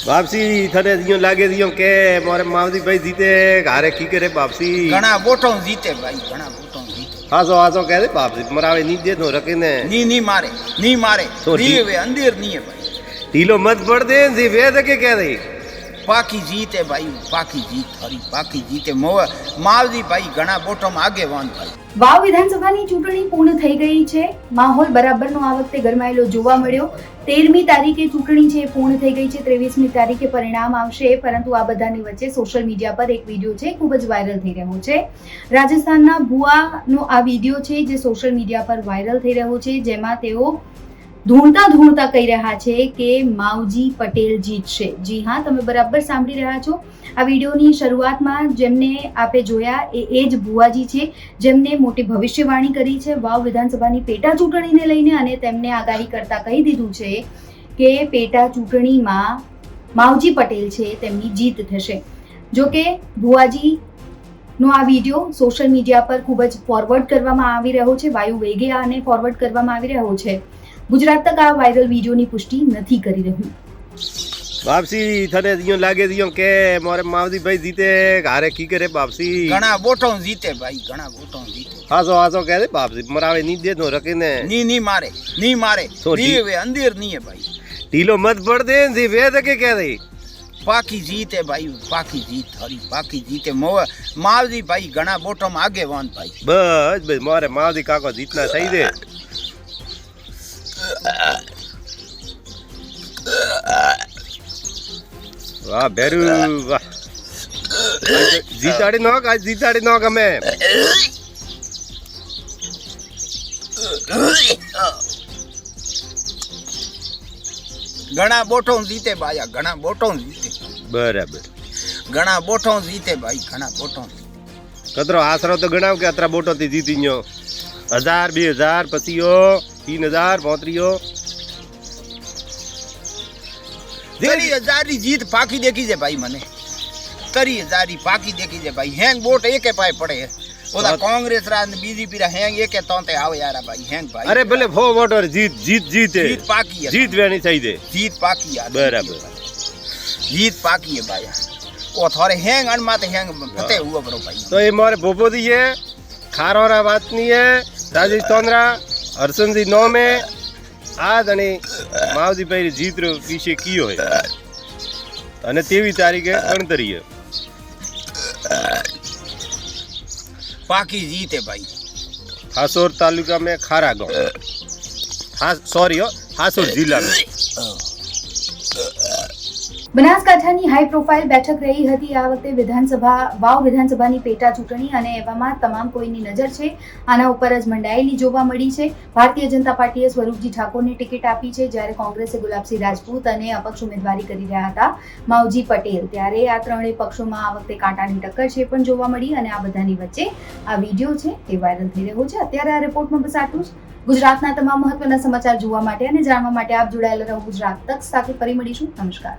वापसी थने दियो लागे दियो के मोरे मावदी भाई जीते घारे की करे वापसी घना वोटों जीते भाई, घना वोटों जीते। हासो हासो कह दे वापसी मरावे नी दे तो रखे ने नहीं मारे, नहीं मारे तो नहीं वे अंधेर नहीं है भाई। ढीलो मत पड़ दे जी वेद के कह दे पाकी जीत है भाई, पाकी जीत हरी पाकी जीते मावजी भाई घना वोटों में आगे वान भाई। વાવ વિધાનસભાની ચૂંટણી પૂર્ણ થઈ ગઈ છે। માહોલ બરાબરનો આ વખતે ગરમાયેલો જોવા મળ્યો। 13મી તારીખે ચૂંટણી છે પૂર્ણ થઈ ગઈ છે। 23મી તારીખે પરિણામ આવશે, પરંતુ આ બધાની વચ્ચે સોશિયલ મીડિયા પર એક વિડીયો છે ખૂબ જ વાયરલ થઈ રહ્યો છે। રાજસ્થાનના ભુવાનો આ વિડીયો છે જે સોશિયલ મીડિયા પર વાયરલ થઈ રહ્યો છે, જેમાં તેઓ ધૂણતા ધૂણતા કહી રહ્યા છે કે માવજી પટેલ જીતશે। જી હા, તમે બરાબર સાંભળી રહ્યા છો। આ વિડીયોની શરૂઆતમાં જેમને આપે જોયા એ જ ભુવાજી છે, જેમને મોટી ભવિષ્યવાણી કરી છે વાવ વિધાનસભાની પેટા ચૂંટણીને લઈને, અને તેમને આગાહી કરતા કહી દીધું છે કે પેટા ચૂંટણીમાં માવજી પટેલ છે તેમની જીત થશે। જો કે ભુવાજીનો આ વિડીયો સોશિયલ મીડિયા પર ખૂબ જ ફોરવર્ડ કરવામાં આવી રહ્યો છે, વાયુ વેગે આને ફોરવર્ડ કરવામાં આવી રહ્યો છે। गुजरात तक आ वायरल वीडियो ની પુષ્ટિ નથી કરી રહ્યું। वापसी थने दियो लागे दियो के मोरे मावदी भाई जीते घारे की करे वापसी घना वोटों जीते भाई, घना वोटों जीते। हासो हासो कह दे वापसी मरावे नी दे तो रखे ने नहीं मारे नहीं मारे तो नहीं वे अंधेर नहीं है भाई। ढीलो मत पड़ दे जी वेद के कह दे पाकी जीत है भाई, पाकी जीत हरी पाकी जीते मावजी भाई घना वोटों में आगे वान भाई। बस बस मोरे मावदी काको जीतना सही दे वाह बेरू वाह जीताड़ी नोक आज जीताड़ी नोक हमें घना वोटों जीते भाई, घना वोटों जीते बराबर घना वोटों जीते भाई, घना वोटों। कतरो आसरो तो गणाव के अतरा बोटो थी जीती न्यो 1000 2000 पसीओ 3000 35 तरी हजारी जीत पाकी देखी जे भाई, मने तरी हजारी पाकी देखी जे भाई। हैंग वोट एके पाए पड़े है, ओदा कांग्रेस रा ने बीजेपी रा हैंग एके तोते आवे यार भाई। हैंग भाई अरे भले फो वोटर जीत जीत जीत है जीत पाकी है, जीत वेनी सही दे जीत पाकी है बराबर जीत पाकी है भाई। ओ थोड़े हैंग अनमाते हैंग फते हुआ बरो भाई। तो ये मोरे बोबो दी है खारोरा बात नहीं है राजस्थान रा हरसन जी नो में आज અને માવજી ભાઈ જીત વિશે કયો હે અને 23 તારીખે ગણતરી હે पाकी जीत है भाई। हासोर तालुका में खारा गांव हासोर जिला में બનાસકાંઠાની હાઈ પ્રોફાઇલ બેઠક રહી હતી આ વખતે વિધાનસભા વાવ વિધાનસભાની પેટા ચૂંટણી, અને એવામાં તમામ કોઈની નજર છે આના ઉપર જ મંડાયેલી જોવા મળી છે। ભારતીય જનતા પાર્ટીએ સ્વરૂપજી ઠાકોરને ટિકિટ આપી છે, જ્યારે કોંગ્રેસે ગુલાબસિંહ રાજપૂત અને અપક્ષ ઉમેદવારી કરી રહ્યા હતા માવજી પટેલ। ત્યારે આ ત્રણેય પક્ષોમાં આ વખતે કાંટાની ટક્કર છે પણ જોવા મળી, અને આ બધાની વચ્ચે આ વિડીયો છે એ વાયરલ થઈ રહ્યો છે। અત્યારે આ રિપોર્ટમાં બસ આટલું જ। ગુજરાતના તમામ મહત્વના સમાચાર જોવા માટે અને જાણવા માટે આપ જોડાયેલા રહો ગુજરાત તક સાથે। ફરી મળીશું। નમસ્કાર।